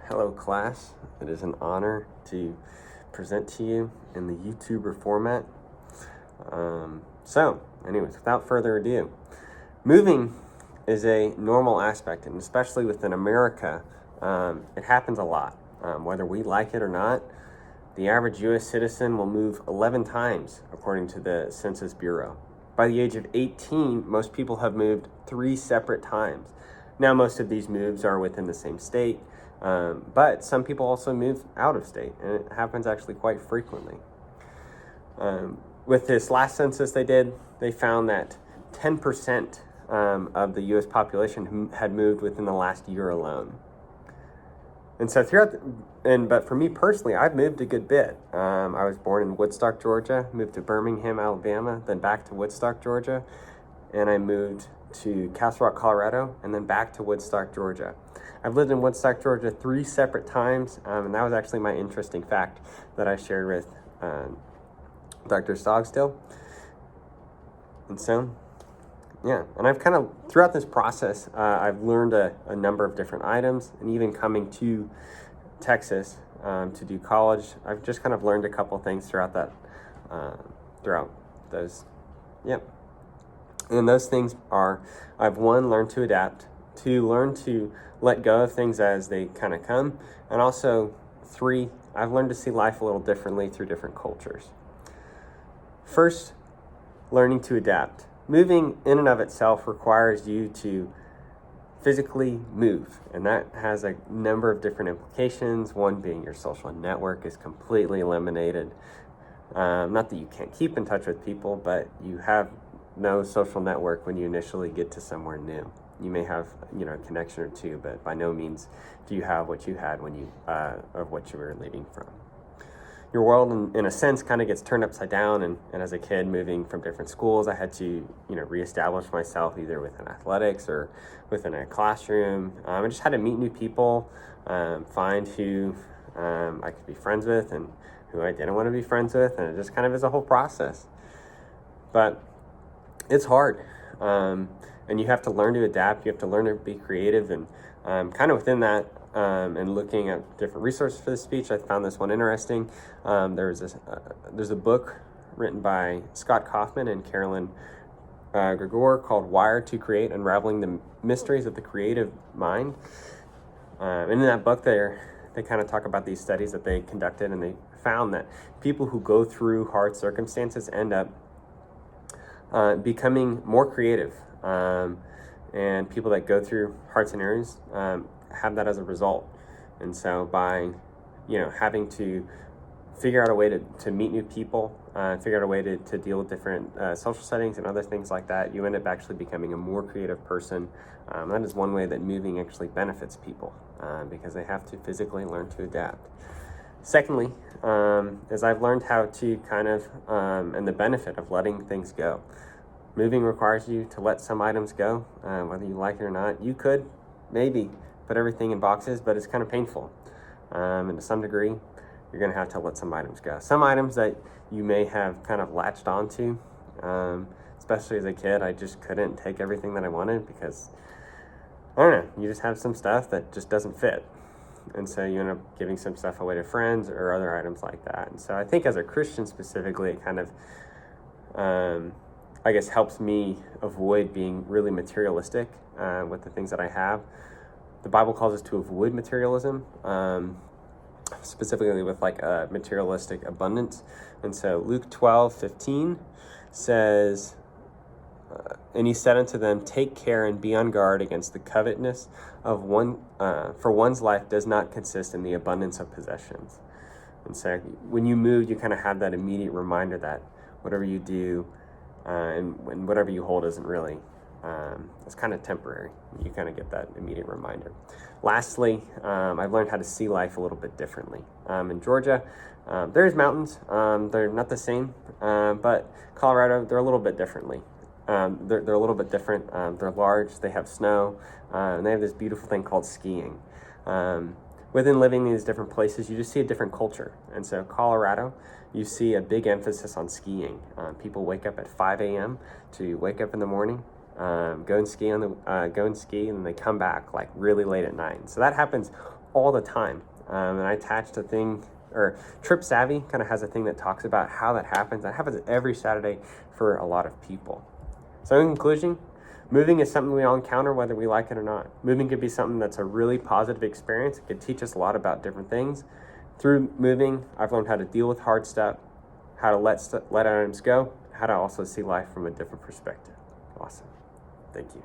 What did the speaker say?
Hello class, it is an honor to present to you in the YouTuber format. Anyways, without further ado, moving is a normal aspect, and especially within America, it happens a lot. Whether we like it or not, the average US citizen will move 11 times according to the Census Bureau. By the age of 18, most people have moved 3 separate times. Now, most of these moves are within the same state, but some people also move out of state, and it happens actually quite frequently. With this last census they did, they found that 10% of the U.S. population had moved within the last year alone. And so but for me personally, I've moved a good bit. I was born in Woodstock, Georgia, moved to Birmingham, Alabama, then back to Woodstock, Georgia, and I moved to Castle Rock, Colorado, and then back to Woodstock, Georgia. I've lived in Woodstock, Georgia 3 separate times, and that was actually my interesting fact that I shared with Dr. Stogstill. And so, yeah, and I've kind of, throughout this process, I've learned a number of different items, and even coming to Texas to do college, I've just kind of learned a couple things throughout those, yep. And those things are, I've learned to adapt, 2, learned to let go of things as they kind of come, and also 3, I've learned to see life a little differently through different cultures. First, learning to adapt. Moving in and of itself requires you to physically move, and that has a number of different implications, one being your social network is completely eliminated. Not that you can't keep in touch with people, but you have no social network when you initially get to somewhere new. You may have, a connection or two, but by no means do you have what you had when you, of what you were leaving from. Your world, in a sense, kind of gets turned upside down, and as a kid moving from different schools, I had to, reestablish myself either within athletics or within a classroom. I just had to meet new people, find who I could be friends with and who I didn't want to be friends with, and it just kind of is a whole process. But it's hard, and you have to learn to adapt. You have to learn to be creative, and kind of within that, and looking at different resources for this speech, I found this one interesting. There's a book written by Scott Kaufman and Carolyn Gregor called "Wired to Create: Unraveling the Mysteries of the Creative Mind." And in that book, they kind of talk about these studies that they conducted, and they found that people who go through hard circumstances end up becoming more creative, and people that go through hard scenarios have that as a result. And so by having to figure out a way to meet new people, figure out a way to deal with different social settings and other things like that, you end up actually becoming a more creative person. That is one way that moving actually benefits people, because they have to physically learn to adapt. Secondly, is I've learned how to kind of, and the benefit of letting things go. Moving requires you to let some items go, whether you like it or not. You could maybe put everything in boxes, but it's kind of painful. And to some degree, you're going to have to let some items go. Some items that you may have kind of latched onto, especially as a kid, I just couldn't take everything that I wanted because, I don't know, you just have some stuff that just doesn't fit. And so you end up giving some stuff away to friends or other items like that. And so I think as a Christian specifically, it kind of, helps me avoid being really materialistic with the things that I have. The Bible calls us to avoid materialism, specifically with materialistic abundance. And so Luke 12:15 says, and he said unto them, take care and be on guard against the covetousness of one, for one's life does not consist in the abundance of possessions. And so when you move, you kind of have that immediate reminder that whatever you do and whatever you hold isn't really, it's kind of temporary. You kind of get that immediate reminder. Lastly, I've learned how to see life a little bit differently. In Georgia, there's mountains. They're not the same, but Colorado, they're a little bit differently. They're a little bit different. They're large, they have snow, and they have this beautiful thing called skiing. Within living in these different places, you just see a different culture. And so Colorado, you see a big emphasis on skiing. People wake up at 5 a.m. to wake up in the morning, go and ski, and they come back like really late at night. So that happens all the time. And I attached a thing, or Trip Savvy kind of has a thing that talks about how that happens. That happens every Saturday for a lot of people. So in conclusion, moving is something we all encounter whether we like it or not. Moving could be something that's a really positive experience. It could teach us a lot about different things. Through moving, I've learned how to deal with hard stuff, how to let items go, how to also see life from a different perspective. Awesome. Thank you.